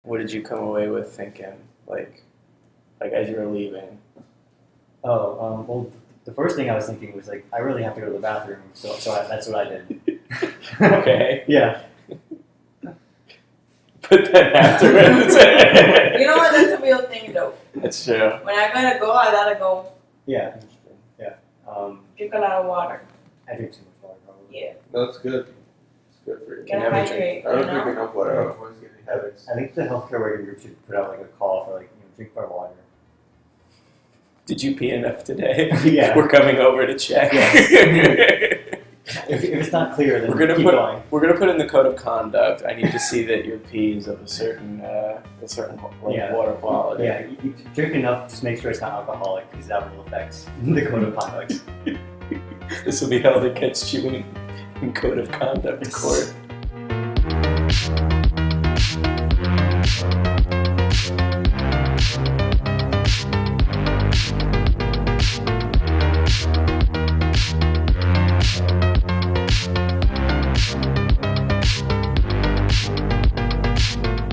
What did you come away with thinking, like as you were leaving? Well, the first thing I was thinking was like, I really have to go to the bathroom, that's what I did. Okay. Yeah. Put that afterwards. You know what? That's a real thing, though. That's true. When I gotta go. Yeah. Drink a lot of water. I drink too much water probably. Yeah. That's good. It's good for you. Gotta never hydrate. I don't You drink know? enough water. I'm always getting headaches. I think the healthcare working group should put out like a call for drink more water. Did you pee enough today? Yeah. We're coming over to check. If it's not clear, then We're gonna keep put going. we're gonna put in the code of conduct. I need to see that your pee is of a certain Yeah. water quality. Yeah, you drink enough. Just make sure it's not alcoholic, because that will affect the code of conduct. This will be held against you in code of conduct court.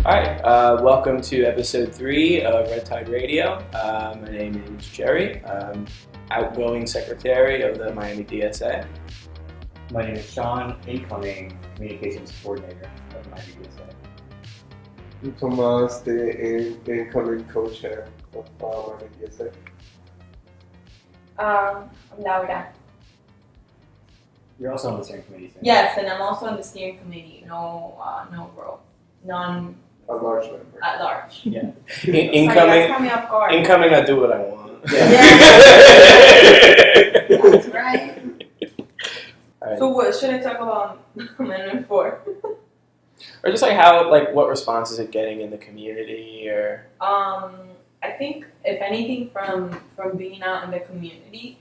All right, welcome to episode 3 of Red Tide Radio. My name is Jerry. I'm outgoing secretary of the Miami DSA. My name is Sean, incoming communications coordinator of Miami DSA. I'm Tomas, the incoming co-chair of Miami DSA. I'm Laura. You're also on the steering committee. So Yes, and I'm also on the steering committee. No role. None A large member. at large. Yeah. Sorry, Incoming, that's caught me off guard. incoming. I do what I want. That's right. All right. So what should I talk about Amendment 4? Or just how, what response is it getting in the community, or I think if anything from being out in the community,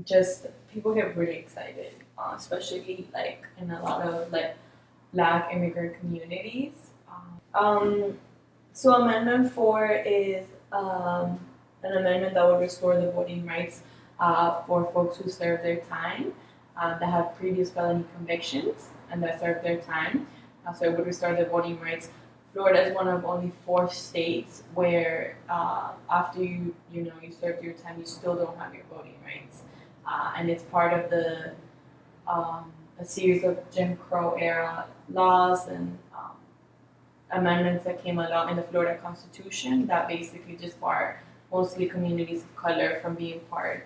just people get really excited, especially in a lot of Black immigrant communities. So Amendment 4 is an amendment that would restore the voting rights for folks who serve their time, that have previous felony convictions and that serve their time. So it would restore the voting rights. Florida is one of only 4 states where after you served your time, you still don't have your voting rights, and it's part of a series of Jim Crow era laws and amendments that came along in the Florida Constitution that basically just bar mostly communities of color from being part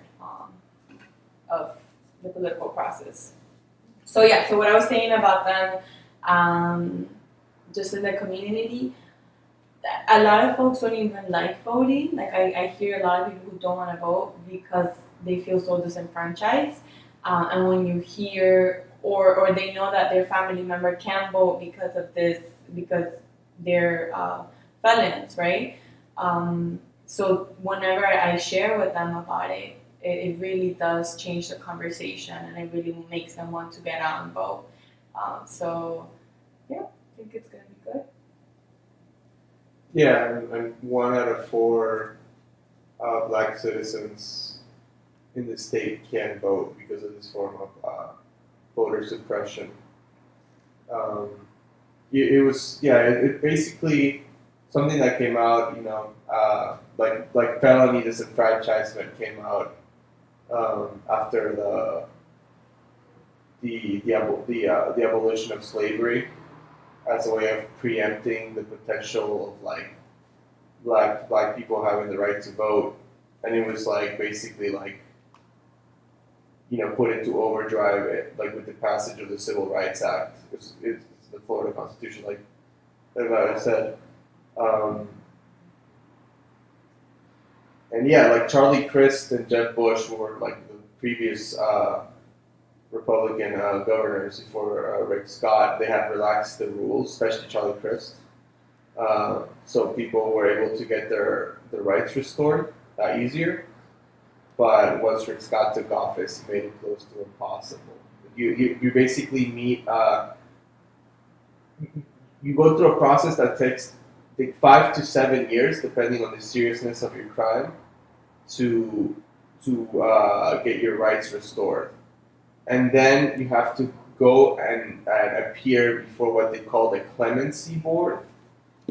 of the political process. So what I was saying about them, just in the community, a lot of folks don't even like voting. I hear a lot of people who don't want to vote because they feel so disenfranchised. And when you hear or they know that their family member can't vote because of this, because they're felons, right? So whenever I share with them about it, it really does change the conversation, and it really makes them want to get out and vote. I think it's going to be good. Yeah, and 1 out of 4 Black citizens in the state can vote because of this form of voter suppression. It basically something that came out, like felony disenfranchisement came out after the abolition of slavery as a way of preempting the potential of black people having the right to vote, and it was basically put into overdrive with the passage of the Civil Rights Act. It's the Florida Constitution, like I said. Charlie Crist and Jeb Bush were the previous Republican governors before Rick Scott. They had relaxed the rules, especially Charlie Crist. So people were able to get their rights restored easier. But once Rick Scott took office, he made it close to impossible. You basically meet. You go through a process that takes 5 to 7 years, depending on the seriousness of your crime, to get your rights restored, and then you have to go and appear before what they call the clemency board,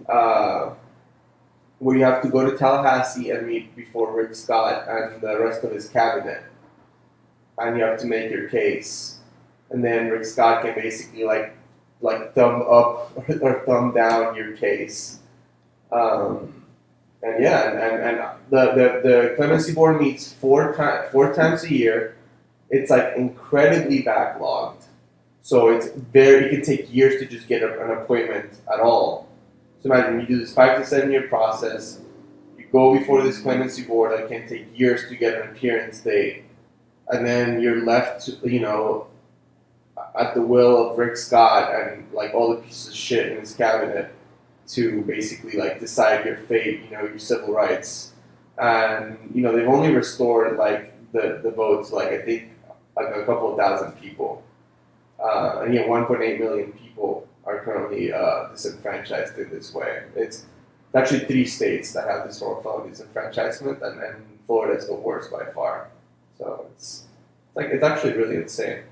where you have to go to Tallahassee and meet before Rick Scott and the rest of his cabinet, and you have to make your case, and then Rick Scott can basically like thumb up or thumb down your case. And the clemency board meets four times a year. It's like incredibly backlogged, so it can take years to just get an appointment at all. So imagine you do this 5 to 7 year process. You go before this clemency board. It can take years to get an appearance date, and then you're left, at the will of Rick Scott and like all the pieces of shit in his cabinet to basically like decide your fate, your civil rights. And they've only restored like the votes, like I think like a couple of thousand people. And 1.8 million people are currently disenfranchised in this way. It's actually 3 states that have this form of disenfranchisement, and Florida is the worst by far. So it's actually really insane.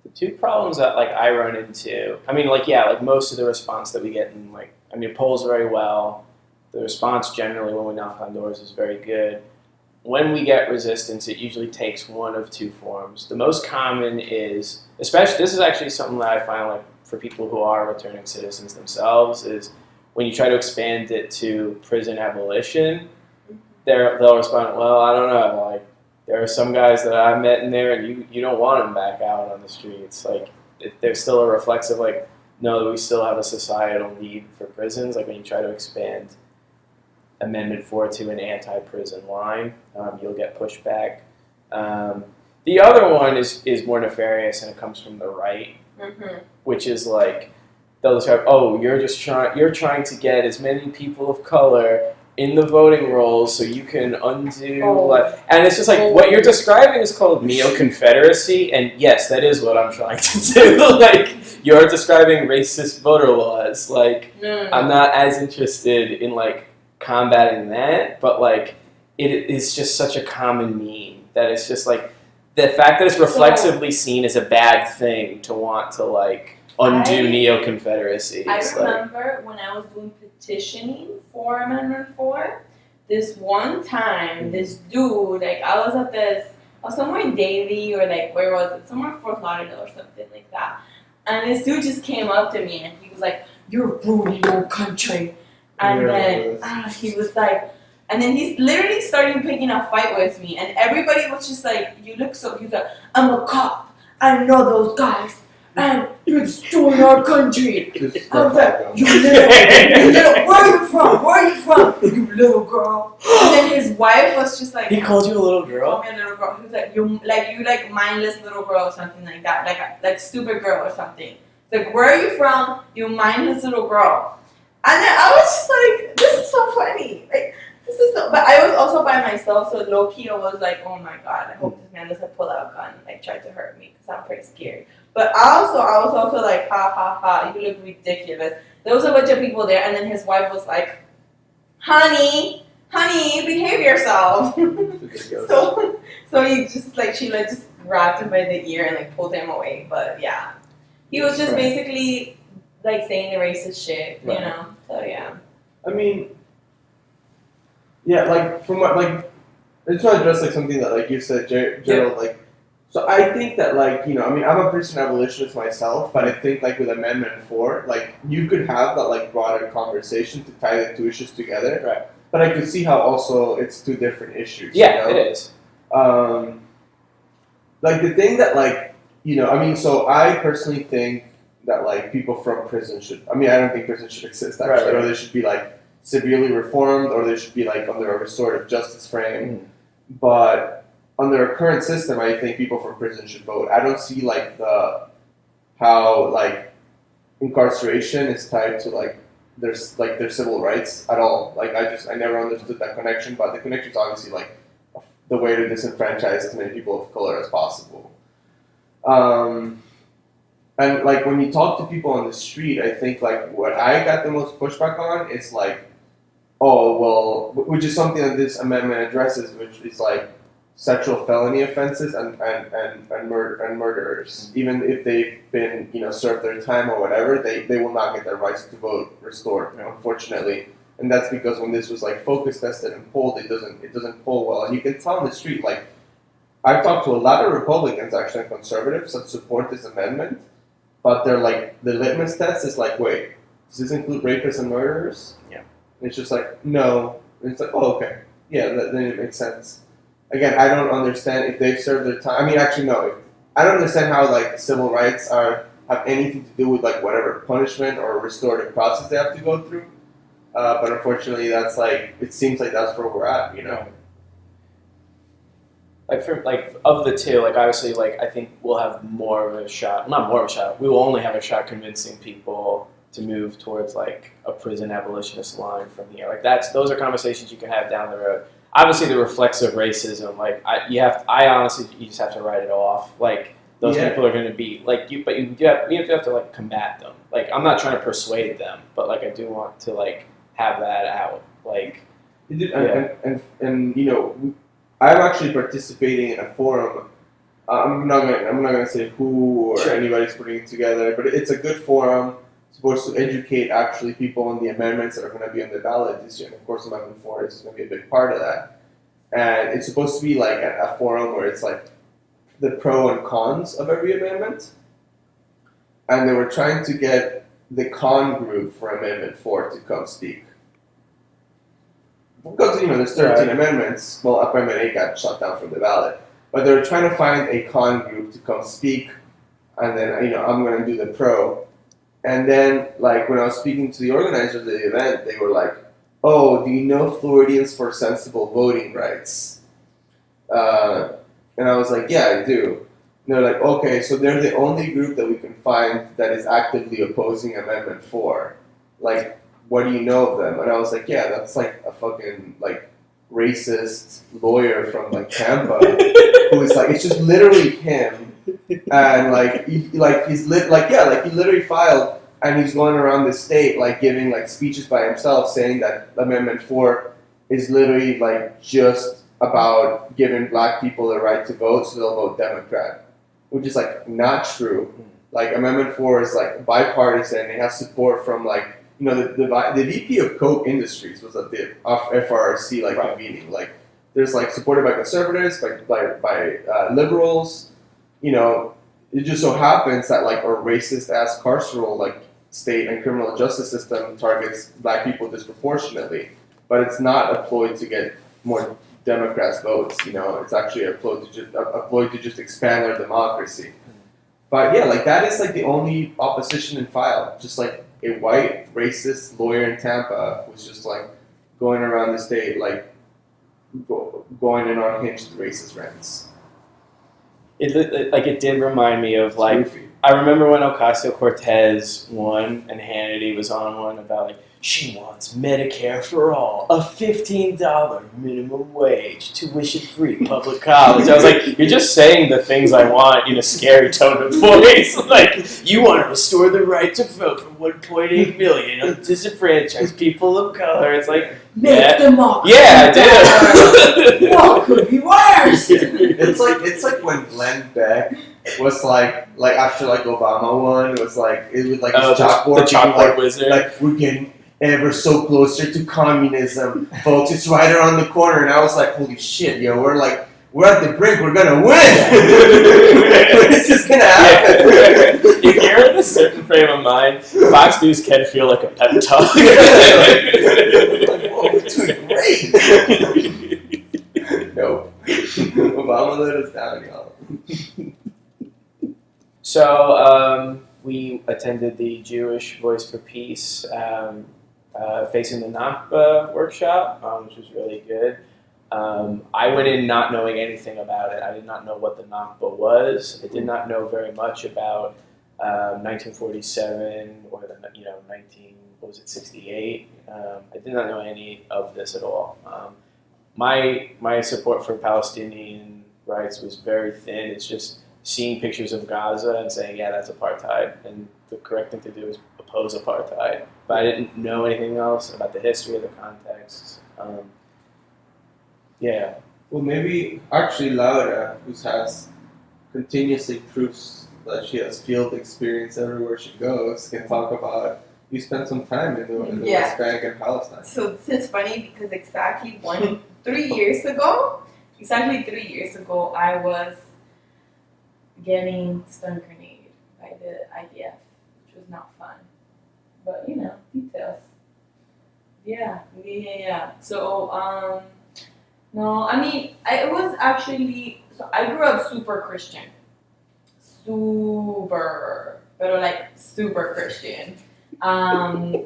The two problems that like I run into, most of the response that we get in polls very well. The response generally when we knock on doors is very good. When we get resistance, it usually takes one of 2 forms. The most common is, this is actually something that I find like for people who are returning citizens themselves, is when you try to expand it to prison abolition, they'll respond, well, I don't know, like there are some guys that I met in there and you don't want them back out on the streets. Like there's still a reflexive like, no, we still have a societal need for prisons. Like when you try to expand Amendment 4 to an anti-prison line, you'll get pushback. The other one is more nefarious, and it comes from the right, which is like they'll describe, you're trying to get as many people of color in the voting rolls so you can undo and it's just like what you're describing is called neo-Confederacy, and yes, that is what I'm trying to do. Like you're describing racist voter laws. Like No. I'm not as interested in like combating that, but like it is just such a common meme that it's just like the fact that it's reflexively seen as a bad thing to want to like undo neo-Confederacy. I remember when I was doing petitioning for Amendment 4, this one time, this dude, like I was somewhere in Davie or like where was it? Somewhere in Fort Lauderdale or something like that. And this dude just came up to me and he was like, "You're ruining our country." And then he was like, and then he's literally starting picking a fight with me, and everybody was just like, "You look so." He's like, "I'm a cop. I know those guys, and you're destroying our country." I was like, "You little, where are you from? Where are you from? You little girl." And then his wife was just like, he called you a little girl? Called me a little girl. He was like, you mindless little girl or something like that, like stupid girl or something. Like, where are you from? You mindless little girl. And then I was just like, this is so funny. Like, this is so. But I was also by myself, so low key I was like, oh my god, I hope this man doesn't pull out a gun and like try to hurt me because I'm pretty scared. But I was also like, ha ha ha, you look ridiculous. There was a bunch of people there, and then his wife was like, honey, behave yourself. so he just like she just grabbed him by the ear and like pulled him away. But yeah, he was just basically like saying the racist shit, you know. So yeah. I mean, yeah, like from what like I just want to address like something that like you said, Gerald. Like, so I think that like I'm a prison abolitionist myself, but I think like with Amendment 4, like you could have that like broader conversation to tie the two issues together. Right. But I could see how also it's 2 different issues. Yeah, it is. Like the thing that like so I personally think that like people from prison should. I don't think prison should exist actually, or they should be like severely reformed, or they should be like under a restorative justice frame. But under a current system, I think people from prison should vote. I don't see like how like incarceration is tied to like their civil rights at all. Like I never understood that connection, but the connection is obviously like the way to disenfranchise as many people of color as possible. And like when you talk to people on the street, I think like what I got the most pushback on is like, oh well, which is something that this amendment addresses, which is like, sexual felony offenses and murderers. Even if they've been, served their time or whatever, they will not get their rights to vote restored, unfortunately. And that's because when this was like focus tested and polled, it doesn't poll well. And you can tell on the street, like, I've talked to a lot of Republicans, actually, and conservatives that support this amendment, but they're like, the litmus test is like, wait, does this include rapists and murderers? Yeah. And it's just like, no. And it's like, oh, okay. Yeah, then it makes sense. Again, I don't understand if they've served their time. I mean, actually, no. I don't understand how, like, civil rights have anything to do with, like, whatever punishment or restorative process they have to go through. But unfortunately, that's like, it seems like that's where we're at, Like of the two, like obviously, like I think we'll have more of a shot. Not more of a shot. We will only have a shot convincing people to move towards like a prison abolitionist line from here. Like those are conversations you can have down the road. Obviously, the reflexive racism, like I honestly, you just have to write it off. Like those people are going to be like you, but you have to like combat them. Like I'm not trying to persuade them, but like I do want to like have that out. Like I'm actually participating in a forum. I'm not gonna say who or anybody's putting it together, but it's a good forum. It's supposed to educate actually people on the amendments that are going to be on the ballot this year. And of course, Amendment 4 is going to be a big part of that. And it's supposed to be like a forum where it's like the pro and cons of every amendment. And they were trying to get the con group for Amendment 4 to come speak. Because, there's 13 amendments. Well, Amendment 8 got shut down from the ballot. But they were trying to find a con group to come speak. And then, I'm going to do the pro. And then, like, when I was speaking to the organizers of the event, they were like, oh, do you know Floridians for Sensible Voting Rights? And I was like, yeah, I do. And they're like, okay, so they're the only group that we can find that is actively opposing Amendment 4. Like, what do you know of them? And I was like, yeah, that's like a fucking, like, racist lawyer from, like, Tampa who is like, it's just literally him. And he literally filed, and he's going around the state like giving like speeches by himself, saying that Amendment 4 is literally like just about giving black people the right to vote, so they'll vote Democrat, which is like not true. Like Amendment 4 is like bipartisan. It has support from like the VP of Coke Industries was at the FRRC convening. Like there's like supported by conservatives, by liberals. It just so happens that like a racist ass carceral like state and criminal justice system targets black people disproportionately, but it's not a ploy to get more Democrats votes. It's actually a ploy to just expand our democracy. But yeah, like that is like the only opposition in file. Just like a white racist lawyer in Tampa who's just like going around the state like going in on unhinged racist rants. It did remind me of like I remember when Ocasio-Cortez won and Hannity was on one about like she wants Medicare for all, a $15 minimum wage, tuition-free public college. I was like, you're just saying the things I want in a scary tone of voice. Like you want to restore the right to vote for 1.8 million disenfranchised people of color. It's like make democracy. Yeah, I did. What could be worse? It's like when Glenn Beck was like after like Obama won, it was like his chalkboard. The chalkboard wizard. Like we're getting ever so closer to communism, folks. It's right around the corner, and I was like, holy shit, yo, we're at the brink. We're gonna win. This is gonna happen. If you're in a certain frame of mind, Fox News can feel like a pep talk. Like, whoa, we're doing great. Nope. Obama let us down, y'all. So we attended the Jewish Voice for Peace Facing the Nakba workshop, which was really good. I went in not knowing anything about it. I did not know what the Nakba was. I did not know very much about 1947 or the 68. I did not know any of this at all. My support for Palestinian rights was very thin. It's just seeing pictures of Gaza and saying, yeah, that's apartheid, and the correct thing to do is oppose apartheid. But I didn't know anything else about the history or the context. Well, maybe actually Laura, who has continuously proves that she has field experience everywhere she goes, can talk about. You spent some time in the Yeah. West Bank and Palestine. So this is funny because exactly 3 years ago, I was getting stun grenaded by the IDF, which was not fun. But details. Yeah. So no, I mean, it was actually. So I grew up super Christian, but like super Christian.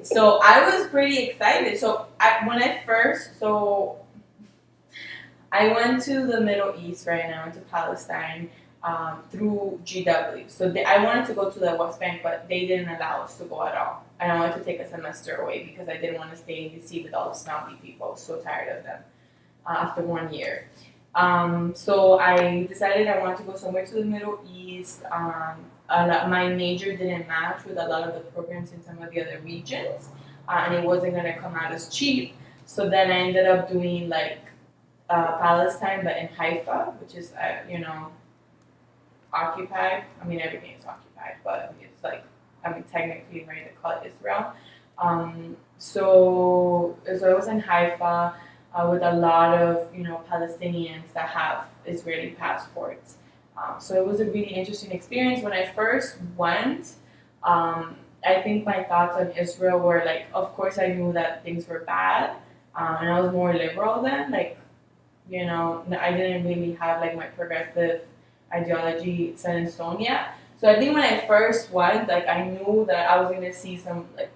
So I was pretty excited. So I went to the Middle East, right? And I went to Palestine through GW. So I wanted to go to the West Bank, but they didn't allow us to go at all. And I wanted to take a semester away because I didn't want to stay in DC with all the snobby people. I was so tired of them after 1 year. So I decided I wanted to go somewhere to the Middle East. My major didn't match with a lot of the programs in some of the other regions, and it wasn't going to come out as cheap. So then I ended up doing like Palestine, but in Haifa, which is occupied. I mean, everything is occupied, but it's like technically right to call it Israel. So it was in Haifa. With a lot of Palestinians that have Israeli passports. So it was a really interesting experience. When I first went, I think my thoughts on Israel were like, of course I knew that things were bad, and I was more liberal then. Like, I didn't really have like my progressive ideology set in stone yet. So I think when I first went, like I knew that I was gonna see some like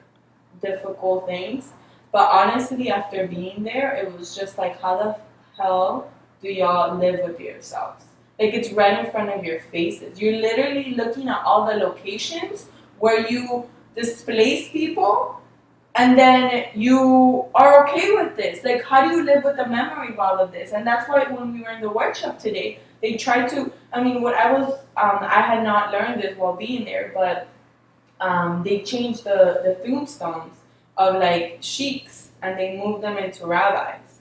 difficult things. But honestly, after being there, it was just like, how the hell do y'all live with yourselves? Like, it's right in front of your faces. You're literally looking at all the locations where you displace people, and then you are okay with this. Like, how do you live with the memory of all of this? And that's why when we were in the workshop today, they tried to, I had not learned this while being there, but they changed the tombstones of like sheiks, and they moved them into rabbis,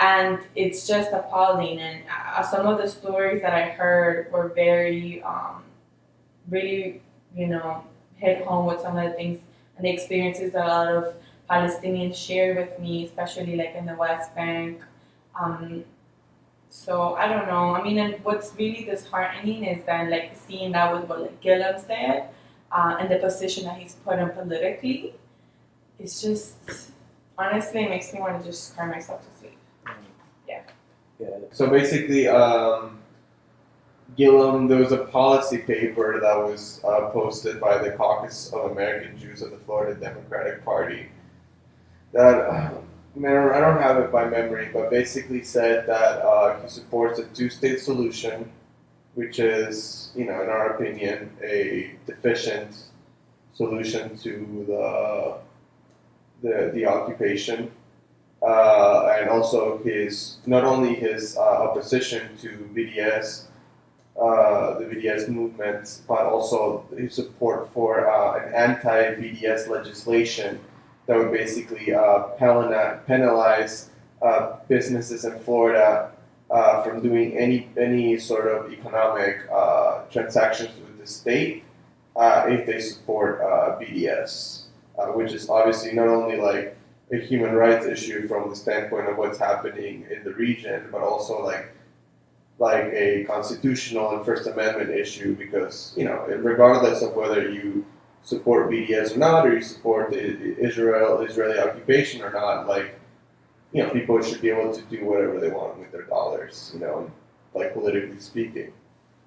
and it's just appalling. And some of the stories that I heard were very, really, hit home with some of the things and the experiences that a lot of Palestinians shared with me, especially like in the West Bank. So I don't know. I mean, and what's really disheartening is that like seeing that with what like Gillum said, and the position that he's put in politically. It's just, honestly, it makes me want to just cry myself to sleep. Yeah. So basically, Gillum, there was a policy paper that was posted by the Caucus of American Jews of the Florida Democratic Party that, I don't have it by memory, but basically said that he supports a two-state solution, which is, in our opinion, a deficient solution to the occupation, and also not only his opposition to BDS, the BDS movement, but also his support for an anti-BDS legislation that would basically penalize businesses in Florida from doing any sort of economic transactions with the state if they support BDS. Which is obviously not only like a human rights issue from the standpoint of what's happening in the region, but also like a constitutional and First Amendment issue because, regardless of whether you support BDS or not, or you support the Israeli occupation or not, like, people should be able to do whatever they want with their dollars, like politically speaking.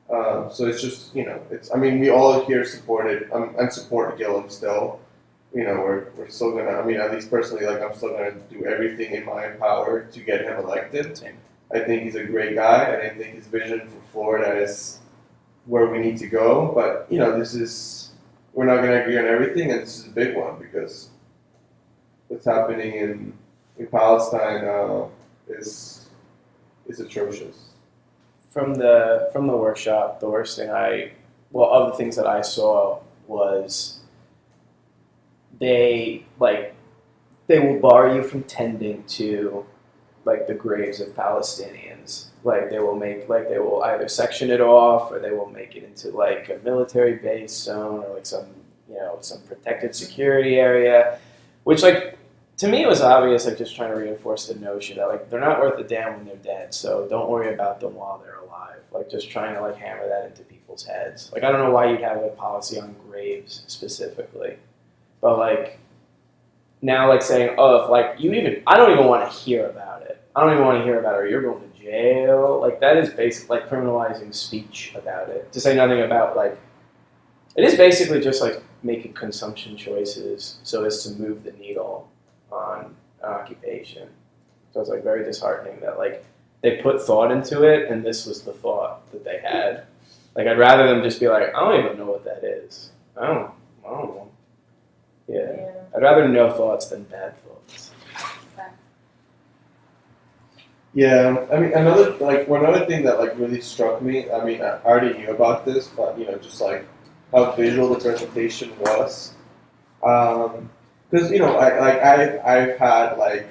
So it's just, we all here supported and support Gillum still. We're still gonna, at least personally, like, I'm still gonna do everything in my power to get him elected. Same. I think he's a great guy, and I think his vision for Florida is where we need to go. But, we're not gonna agree on everything, and this is a big one because what's happening in Palestine is atrocious. From the workshop, the worst thing of the things that I saw was they will bar you from tending to like the graves of Palestinians. Like they will either section it off or they will make it into like a military base zone or like some protected security area, which like to me it was obvious, like just trying to reinforce the notion that like they're not worth a damn when they're dead, so don't worry about them while they're alive. Like just trying to like hammer that into people's heads. Like I don't know why you'd have a policy on graves specifically, but like now like saying, oh, if like I don't even want to hear about it. I don't even want to hear about it, or you're going to jail. Like that is basically like criminalizing speech about it. To say nothing about like, it is basically just like making consumption choices so as to move the needle on an occupation. So it's like very disheartening that like they put thought into it and this was the thought that they had. Like I'd rather them just be like, I don't even know what that is. I don't know. Yeah. I'd rather no thoughts than bad thoughts. Yeah, I mean, one other thing that like really struck me. I mean, I already knew about this, but just like how visual the presentation was. Because I've had like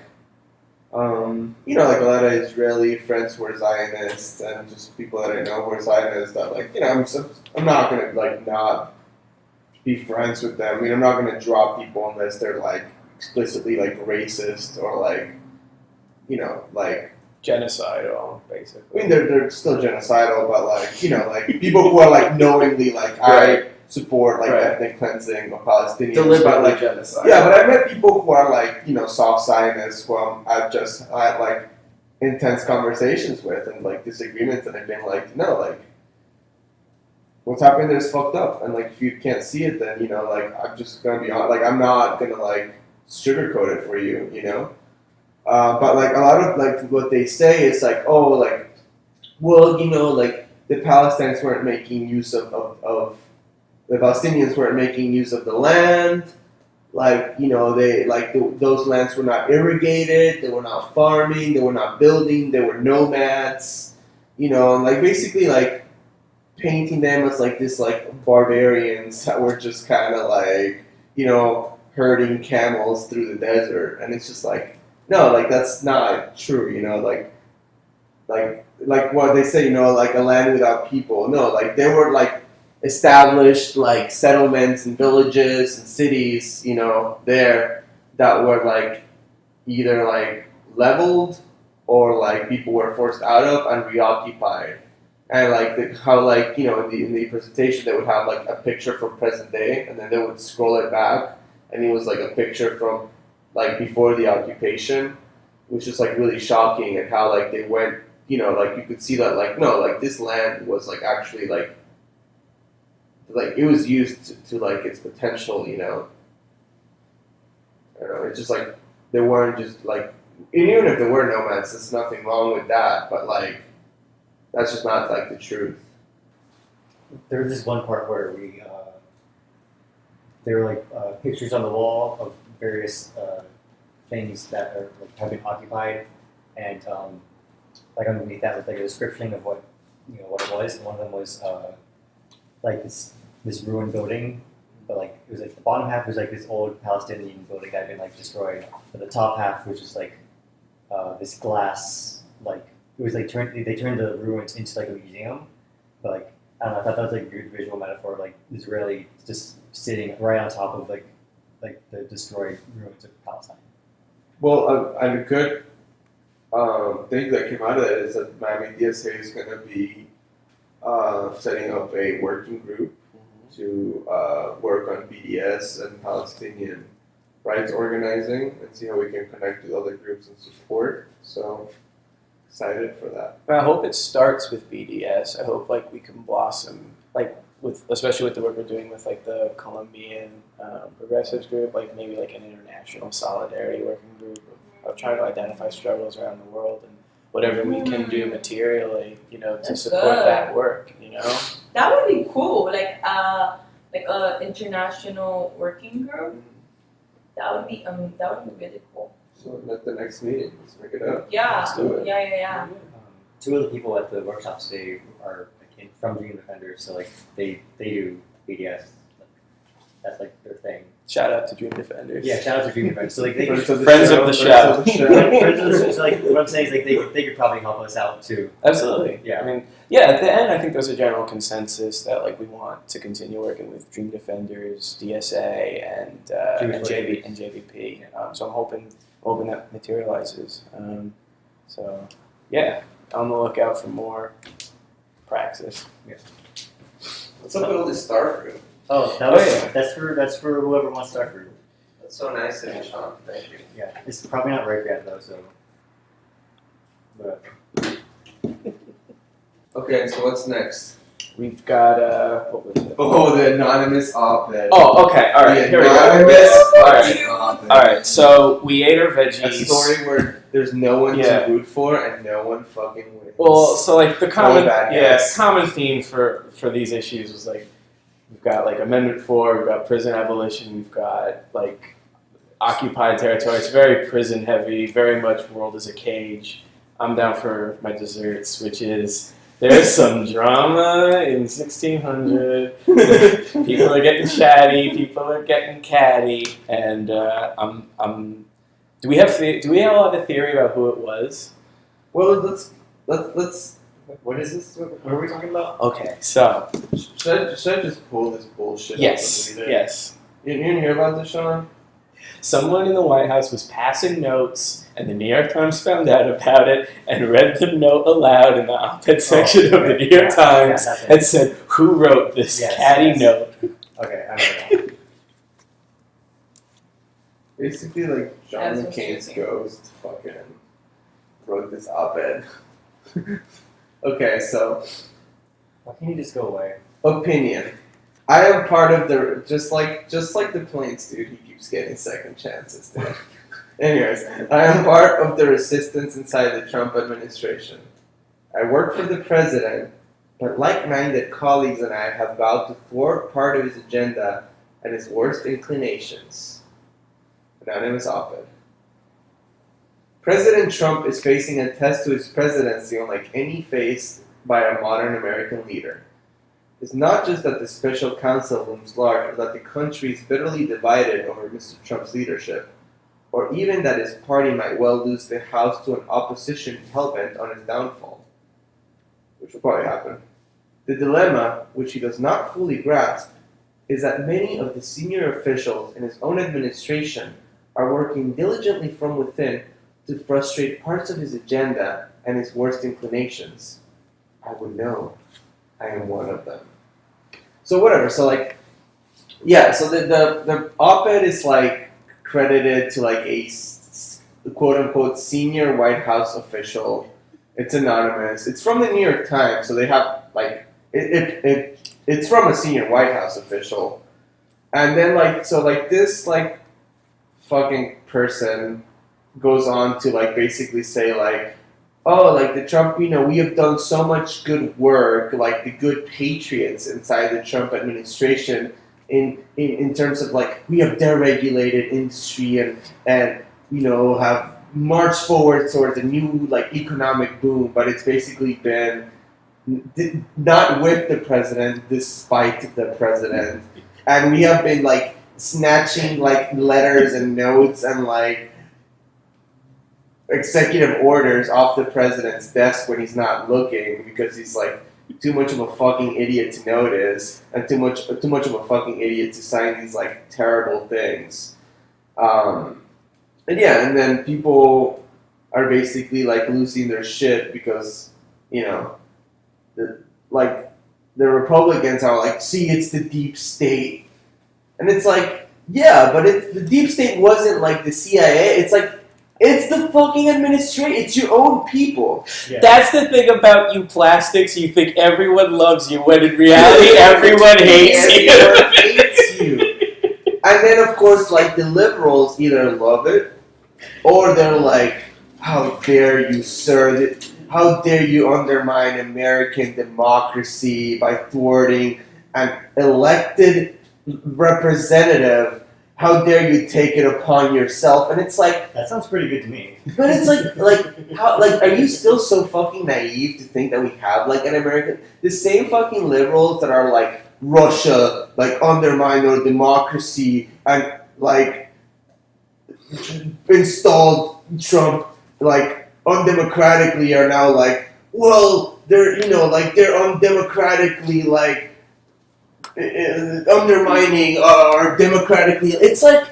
like a lot of Israeli friends who are Zionists and just people that I know who are Zionists that like I'm not gonna like not be friends with them. I mean, I'm not gonna draw people unless they're like explicitly like racist or like like genocidal, basically. I mean, they're still genocidal, but like like people who are like knowingly like I support like ethnic cleansing of Palestinians, deliberately genocide. Yeah, but I've met people who are like soft Zionists who I've just had like intense conversations with and like disagreements, and I've been like, no, like what's happening there is fucked up, and like if you can't see it, then like I'm just gonna be on, like I'm not gonna like sugarcoat it for you, but like a lot of like what they say is like, oh, like well, like the Palestinians weren't making use of the Palestinians weren't making use of the land, like they like those lands were not irrigated, they were not farming, they were not building, they were nomads, and like basically like painting them as like this like barbarians that were just kind of like herding camels through the desert, and it's just like no, like that's not true, like what they say, like a land without people. No, like they were like established like settlements and villages and cities, there that were like either like leveled or like people were forced out of and reoccupied. And like how like in the presentation they would have like a picture from present day, and then they would scroll it back, and it was like a picture from like before the occupation, which is like really shocking, and how like they went, like you could see that like no, like this land was like actually like it was used to like its potential, I don't know, it's just like they weren't just like, even if there were nomads, there's nothing wrong with that, but like that's just not like the truth. There was this one part where there were like pictures on the wall of various things that are like have been occupied, and like underneath that was like a description of what what it was. And one of them was like this ruined building, but like it was like the bottom half was like this old Palestinian building that had been like destroyed, but the top half was just like this glass, like it was like they turned the ruins into like a museum, but like I don't know, I thought that was like a good visual metaphor, like Israeli just sitting right on top of like the destroyed ruins of Palestine. Well, a good thing that came out of that is that Miami DSA is going to be setting up a working group to work on BDS and Palestinian rights organizing and see how we can connect with other groups and support. So excited for that. I hope it starts with BDS. I hope like we can blossom, like especially with the work we're doing with like the Colombian progressives group, like maybe like an international solidarity working group of trying to identify struggles around the world and whatever we can do materially, to support that work, That would be cool, like a international working group. That would be really cool. So at the next meeting, let's make it up. Yeah, Let's do it. yeah. Two of the people at the workshop today are from Dream Defenders, so like they do BDS, like, that's like their thing. Shout out to Dream Defenders. Yeah, shout out to Dream Defenders. So like they Friends could, of the Friends show, of the friends show. of the show. friends of the show. So like what I'm saying is like they could probably help us out too. Absolutely. Yeah. I mean, yeah. At the end, I think there's a general consensus that like we want to continue working with Dream Defenders, DSA, and JVP. So I'm hoping that materializes. So yeah, on the lookout for more praxis. What's up with all this Starfruit? Oh, yeah. that's for whoever wants Starfruit. That's so nice of you, Sean. Thank you. Yeah, it's probably not ripe yet though, so. But Okay, so what's next? We've got what was it? Oh, the anonymous op-ed. Oh, okay. All right. The Here we go. anonymous All fucking right. op-ed. All right. So we ate our A veggies. story where there's no one Yeah. to root for and no one fucking wins. Well, so like the common, bad yeah, guys. common theme for these issues was like we've got like Amendment 4, we've got prison abolition, we've got like occupied territory. It's very prison heavy, very much world is a cage. I'm down for my desserts, which is there's some drama in 1600. People are getting chatty, people are getting catty, and do we all have a theory about who it was? Well, let's. what is this? What are we talking about? Okay, so Should I just pull this bullshit? yes, up and read it? yes. You didn't hear about this, Sean? Someone in the White House was passing notes, and the New York Times found out about it and read the note aloud in the op-ed section of the New York Times and said, "Who wrote this catty note?" Okay, I don't know. Basically, like John That's McCain's frustrating. ghost fucking wrote this op-ed. Okay, so Why can't you just go away? opinion. I am part of the just like the planes dude. He keeps getting second chances. Dude. Anyways, I am part of the resistance inside the Trump administration. I work for the president, but like-minded colleagues and I have vowed to thwart part of his agenda and his worst inclinations. Anonymous op-ed. President Trump is facing a test to his presidency unlike any faced by a modern American leader. It's not just that the special counsel looms large or that the country is bitterly divided over Mr. Trump's leadership, or even that his party might well lose the House to an opposition hell-bent on his downfall, which will probably happen. The dilemma, which he does not fully grasp, is that many of the senior officials in his own administration are working diligently from within to frustrate parts of his agenda and his worst inclinations. I would know. I am one of them. So whatever. So like, yeah. So the op-ed is like credited to like a quote unquote senior White House official. It's anonymous. It's from the New York Times, so they have like it's from a senior White House official. And then like so like this like fucking person goes on to like basically say like, oh, like the Trump, you know, we have done so much good work, like the good patriots inside the Trump administration in terms of like we have deregulated industry and you know have marched forward towards a new like economic boom, but it's basically been not with the president, despite the president, and we have been like snatching like letters and notes and like executive orders off the president's desk when he's not looking because he's like too much of a fucking idiot to notice and too much of a fucking idiot to sign these like terrible things. And then people are basically like losing their shit because you know the Republicans are like, see, it's the deep state, and it's like, yeah, but the deep state wasn't like the CIA. It's like it's the fucking administration. It's your own people. Yeah. That's the thing about you plastics. You think everyone loves you, when in reality, everyone hates you. Everyone hates you. And then, of course, like the liberals either love it or they're like, "How dare you, sir? How dare you undermine American democracy by thwarting an elected representative? How dare you take it upon yourself?" And it's like, That sounds pretty good to me. but it's how are you still so fucking naive to think that we have like an American, the same fucking liberals that are like Russia like undermined our democracy and like installed Trump like undemocratically are now like, well, they're they're undemocratically like undermining our democratically. It's like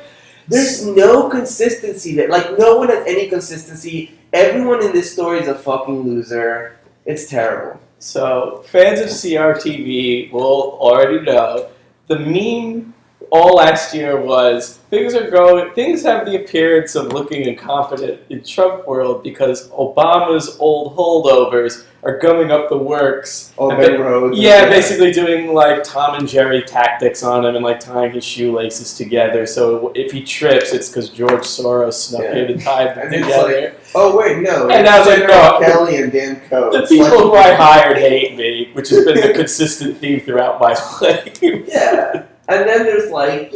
there's no consistency there. Like no one has any consistency. Everyone in this story is a fucking loser. It's terrible. So fans of CRTV will already know the meme all last year was things have the appearance of looking incompetent in Trump world because Obama's old holdovers are gumming up the works. Roads. Yeah, basically doing like Tom and Jerry tactics on him and like tying his shoelaces together. So if he trips, it's because George Soros snuck in and tied them and together. It's like, oh wait, no. And I was like, no. Kelly and Dan Coates. The people who I hired hate me, which has been the consistent theme throughout my life. Yeah. And then there's like,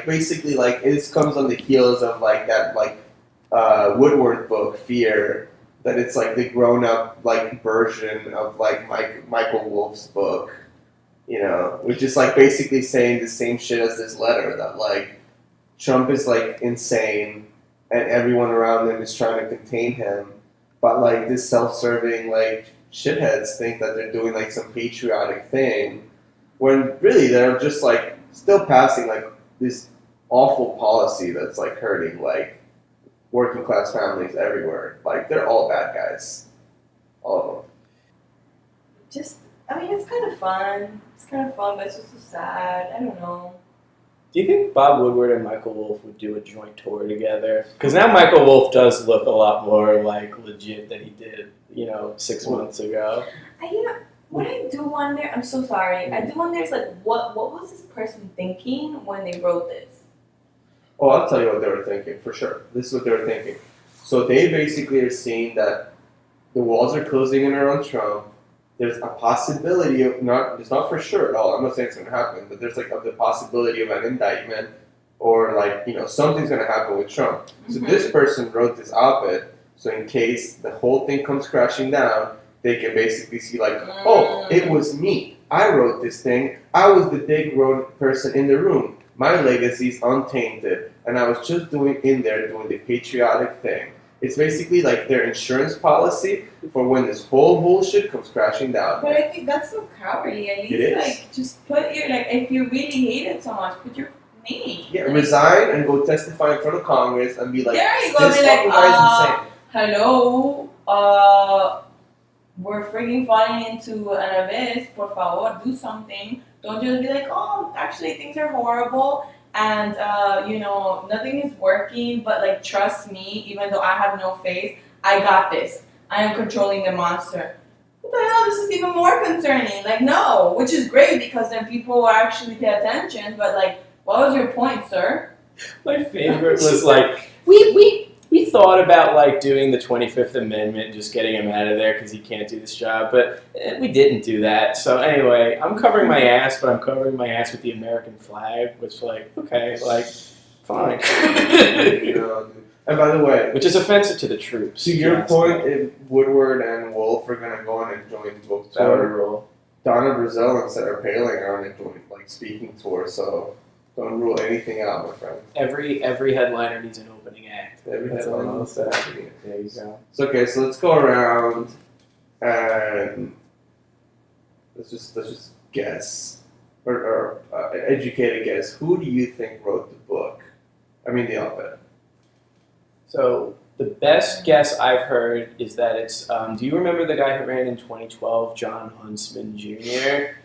basically like this comes on the heels of like that Woodward book, Fear, that it's like the grown up like version of like Michael Wolff's book, which is like basically saying the same shit as this letter that like Trump is like insane and everyone around him is trying to contain him, but like this self-serving like shitheads think that they're doing like some patriotic thing when really they're just like still passing like this awful policy that's like hurting like working class families everywhere. Like they're all bad guys, all of them. It's kind of fun. It's kind of fun, but it's just so sad. I don't know. Do you think Bob Woodward and Michael Wolff would do a joint tour together? Because now Michael Wolff does look a lot more like legit than he did, 6 months ago. What I do wonder, I'm so sorry. I do wonder is like what was this person thinking when they wrote this? Oh, I'll tell you what they were thinking for sure. This is what they were thinking. So they basically are seeing that the walls are closing in around Trump. There's a possibility of it's not for sure at all. I'm not saying it's going to happen, but there's like the possibility of an indictment or like something's going to happen with Trump. So this person wrote this op-ed. So in case the whole thing comes crashing down, they can basically see like, oh, it was me. I wrote this thing. I was the big road person in the room. My legacy's untainted, and I was just doing the patriotic thing. It's basically like their insurance policy for when this whole bullshit comes crashing down. But I think that's so cowardly. At least like just put your if you really hate it so much, put your name. Yeah, resign and go testify in front of Congress and be like, there you go. This fucking guy's insane. Hello, we're freaking falling into an abyss. Por favor, do something. Don't just be like, oh, actually things are horrible and nothing is working. But like, trust me, even though I have no faith, I got this. I am controlling the monster. What the hell? This is even more concerning. Like, no, which is great because then people will actually pay attention. But like, what was your point, sir? My favorite was like we thought about like doing the 25th Amendment and just getting him out of there because he can't do this job, but we didn't do that. So anyway, I'm covering my ass, but I'm covering my ass with the American flag, which fine. And by the way, which is offensive to the troops. To your point, if Woodward and Wolff are going to go on a joint book tour, Donna Brazil and Sarah Palin are on a joint speaking tour, so don't rule anything out, my friend. Every headliner needs an opening act. Every headliner needs an opening act. There you go. So okay, so let's go around and let's just guess or educated guess. Who do you think wrote the book? I mean the op-ed. So the best guess I've heard is that it's. Do you remember the guy who ran in 2012, John Huntsman Jr.?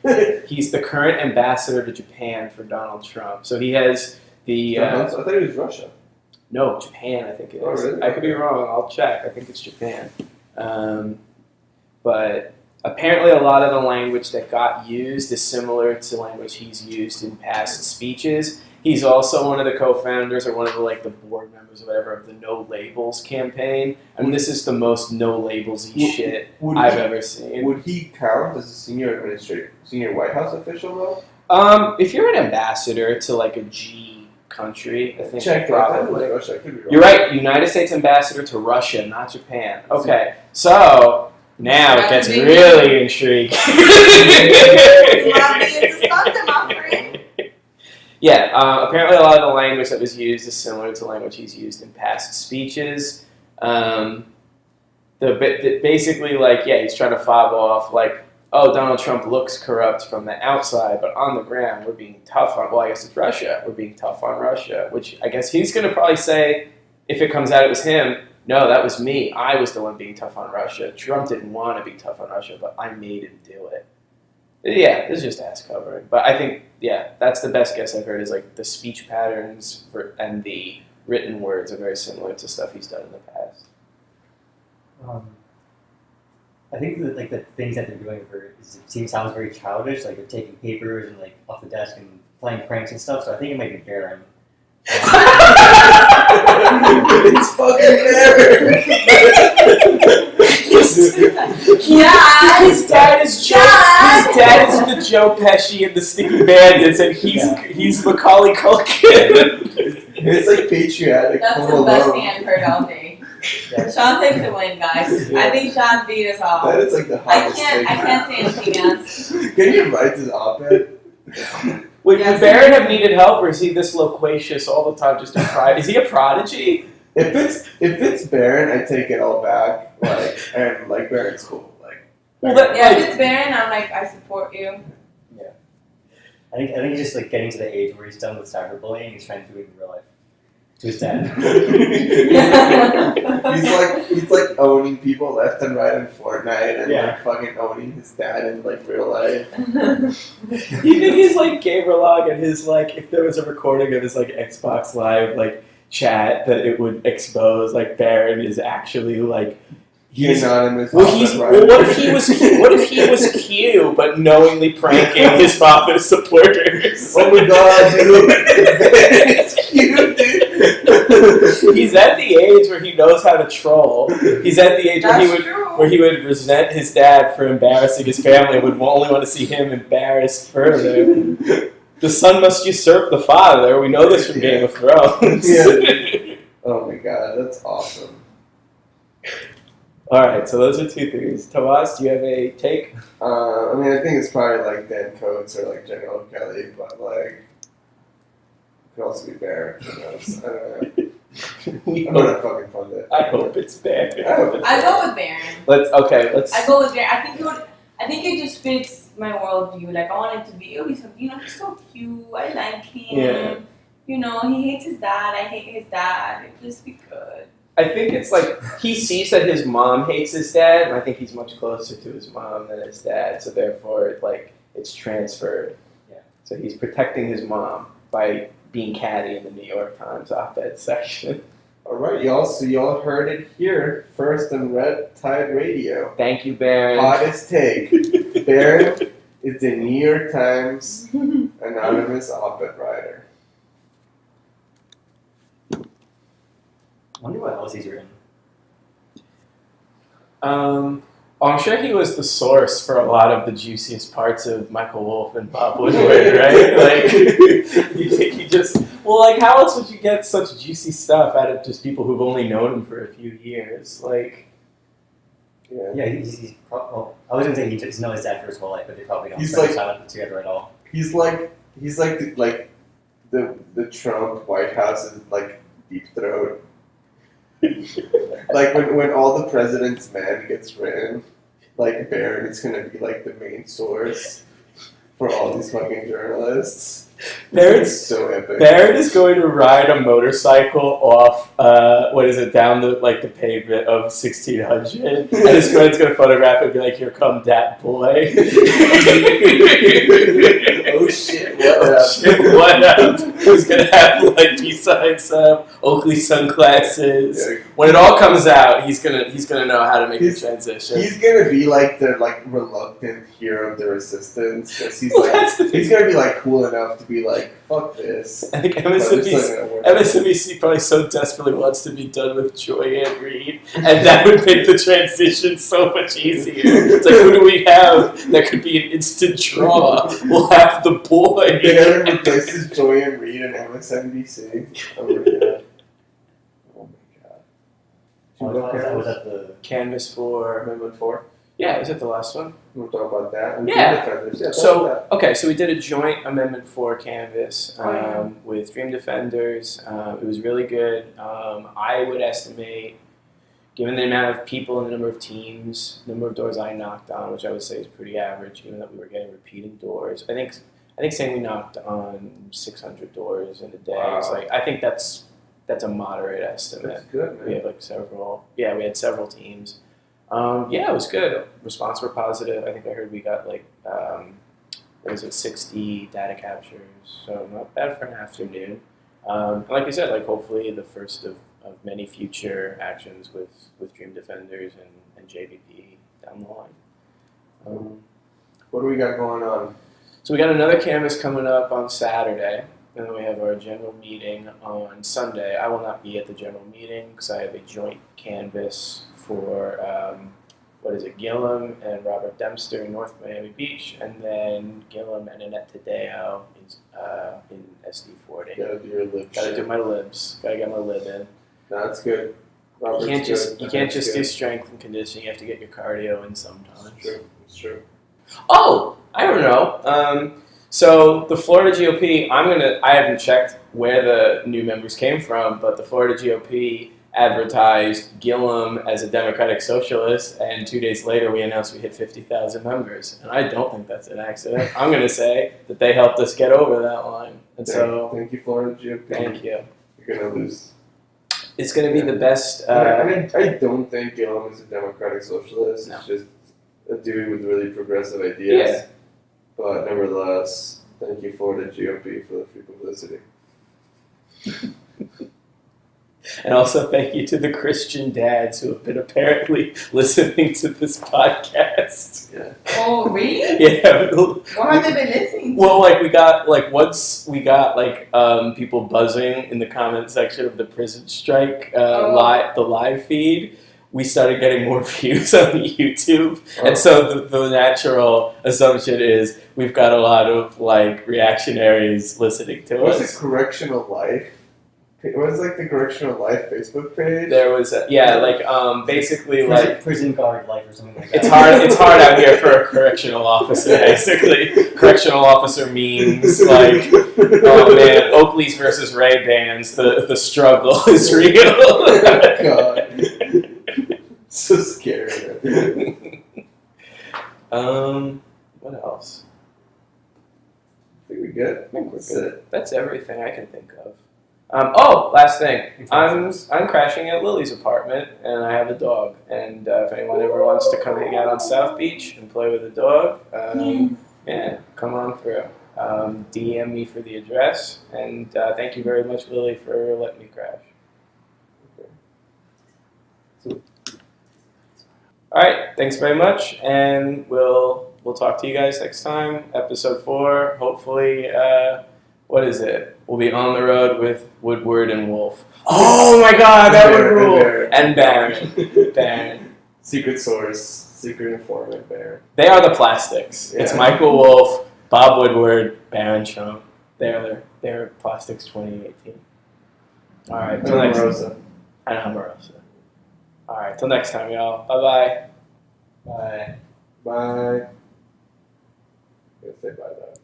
He's the current ambassador to Japan for Donald Trump. So he has the. I thought it was Russia. No, Japan. I think it is. Oh, really? I could be wrong. I'll check. I think it's Japan. But apparently, a lot of the language that got used is similar to language he's used in past speeches. He's also one of the co-founders or one of the board members or whatever of the No Labels campaign. I mean, this is the most no labels-y shit I've ever seen. Would he count as a senior White House official though? If you're an ambassador to a G country, I think Check probably. Russia. I could be wrong. You're right. United States ambassador to Russia, not Japan. Okay, so now it gets really intriguing. You want me into Santa Yeah, apparently a lot of the language that was used is similar to language he's used in past speeches. Basically, like, yeah, he's trying to fob off, like, oh, Donald Trump looks corrupt from the outside, but on the ground, we're being tough on, well, I guess it's Russia. We're being tough on Russia, which I guess he's going to probably say, if it comes out it was him, no, that was me. I was the one being tough on Russia. Trump didn't want to be tough on Russia, but I made him do it. Yeah, it's just ass covering. But I think, yeah, that's the best guess I've heard is, like, the speech patterns and the written words are very similar to stuff he's done in the past. I think that, like, the things that they're doing sounds very childish. Like, they're taking papers and, like, off the desk and playing pranks and stuff. So I think it might be Barron. It's fucking Barron. Yeah, His dad is the Joe Pesci in the Sticky Bandits, and he's Macaulay Culkin. It's like patriotic. that's Home the best Alone. thing I've heard all day. Sean takes the win, guys. I think Sean beat us all. That is like the I hottest can't say anything else. thing. Can you write this op-ed? Would Yes. Barron have needed help, or is he this loquacious all the time? Just is he a prodigy? If it's Barron, I take it all back. And Barron's cool. Yeah, if it's Barron, I'm like, I support you. I think he's just, like, getting to the age where he's done with cyberbullying. He's trying to do it in real life. To his dad. He's like owning people left and right in Fortnite and Yeah. like fucking owning his dad in like real life. You think his like gamer log and his like if there was a recording of his like Xbox Live like chat that it would expose like Barron is actually like He's anonymous. what if he was Q but knowingly pranking his father's supporters? Oh my god, dude. It's cute, dude. He's at the age where he knows how to troll. He's at the age where he would resent his dad for embarrassing his family and would only want to see him embarrassed further. The son must usurp the father. We know this from Game of Thrones. Yeah. Oh my god, that's awesome. Alright, so those are two theories. Tomas, do you have a take? I mean, I think it's probably like Dan Coates or like General Kelly, but like it could also be Barron. Who knows? I don't know. I'm gonna fucking fund it. I hope it's Barron. I go with Barron. Let's I go with Barron. I think it just fits my worldview. Like, I want it to be, he's so cute. I like him. Yeah. You know, he hates his dad. I hate his dad. It'd just be good. I think it's like he sees that his mom hates his dad, and I think he's much closer to his mom than his dad, so therefore it's transferred. Yeah. So he's protecting his mom by being catty in the New York Times op-ed section. Alright, y'all, so y'all heard it here first on Red Tide Radio. Thank you, Barron. Hottest take. Barron is the New York Times anonymous op-ed writer. I wonder what else he's written. I'm sure he was the source for a lot of the juiciest parts of Michael Wolff and Bob Woodward, right? Like, you think he just... Well, like, how else would you get such juicy stuff out of just people who've only known him for a few years? Like... Yeah, he's well, I was gonna say he doesn't know his dad for his whole life, but they probably don't He's spend like- time together at all. He's like the Trump White House's like deep throat. Like when all the president's men gets written, like Barron is gonna be like the main source for all these fucking journalists. It's so epic. Barron is going to ride a motorcycle off, down the pavement of 1600, and his friend's going to photograph it and be like, here come that boy. Oh shit, what up? What up? He's going to have, like, besides Oakley sunglasses. Yeah. When it all comes out, he's gonna know how to make the transition. He's gonna be like the reluctant hero of the resistance because he's Well, that's the thing. he's gonna be like cool enough to be like fuck this. I think But it's not gonna work. MSNBC probably so desperately wants to be done with Joy Ann Reid, and that would make the transition so much easier. It's like, who do we have that could be an instant draw? We'll have the boy. Barron replaces Joy and Reid in MSNBC. Oh my god. Oh my god. I was at the Canvas for Amendment 4? Yeah, is it the last one? We'll talk about that. And Yeah. Dream Defenders. Yeah, talk So, about okay, so we did a joint Amendment 4 canvas Oh, yeah. with Dream Defenders. It was really good. I would estimate, given the amount of people and the number of teams, number of doors I knocked on, which I would say is pretty average, given that we were getting repeating doors. I think saying we knocked on 600 doors in a day is Wow. like, I think that's a moderate that. estimate. That's good, We man. had like several. Yeah, we had several teams. Yeah, it was good. Response were positive. I think I heard we got like, what is it, 60 data captures. So not bad for an afternoon. And like I said, like hopefully the first of many future actions with Dream Defenders and JVP down the line. What do we got going on? So we got another canvas coming up on Saturday, and then we have our general meeting on Sunday. I will not be at the general meeting because I have a joint canvas for Gillum and Robert Dempster in North Miami Beach, and then Gillum and Annette Tadeo in SD40. Gotta do your lip Gotta shit. do my libs. Gotta get my lib in. No, that's good. You Robert's can't just good. do strength and conditioning. You have to get your cardio in sometimes. It's true. It's true. Oh, I don't know. So the Florida GOP, I haven't checked where the new members came from, but the Florida GOP advertised Gillum as a Democratic Socialist, and 2 days later we announced we hit 50,000 members. And I don't think that's an accident. I'm going to say that they helped us get over that line. And so, Thank you, Florida GOP. thank you. You're gonna lose. It's going to be the best. I don't think Gillum is a democratic socialist. No. He's just a dude with really progressive ideas. Yeah. But nevertheless, thank you, Florida GOP, for the free publicity. And also thank you to the Christian dads who have been apparently listening to this podcast. Yeah. Oh, really? Yeah. What have they been listening to? Well, like we got once we got people buzzing in the comment section of the prison strike the live feed, we started getting more views on YouTube, and so the natural assumption is we've got a lot of reactionaries listening to What's us. the Correctional Life? What's the Correctional Life Facebook page? There was basically prison guard life or something like that. It's hard out here for a correctional officer, basically. Correctional officer memes, oh man, Oakley's versus Ray-Bans, the struggle is real. Oh, God. So scary. What else? I think we good. I think we're That's good. it. That's everything I can think of. Last thing. I'm crashing at Lily's apartment, and I have a dog. And if anyone ever wants to come hang out on South Beach and play with a dog, yeah, come on through. DM me for the address, and thank you very much, Lily, for letting me crash. All right, thanks very much, and we'll talk to you guys next time. Episode 4, hopefully. What is it? We'll be on the road with Woodward and Wolf. Oh my God, that would rule. And Barron. Barron. Secret source, secret informant, Bear. They are the plastics. It's Yeah. Michael Wolf, Bob Woodward, Barron Chump. They're Plastics 2018. All right, till next time. And Omarosa. All right, till next time, y'all. Bye-bye. Bye. Bye. I'm gonna say bye, though.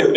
Bye.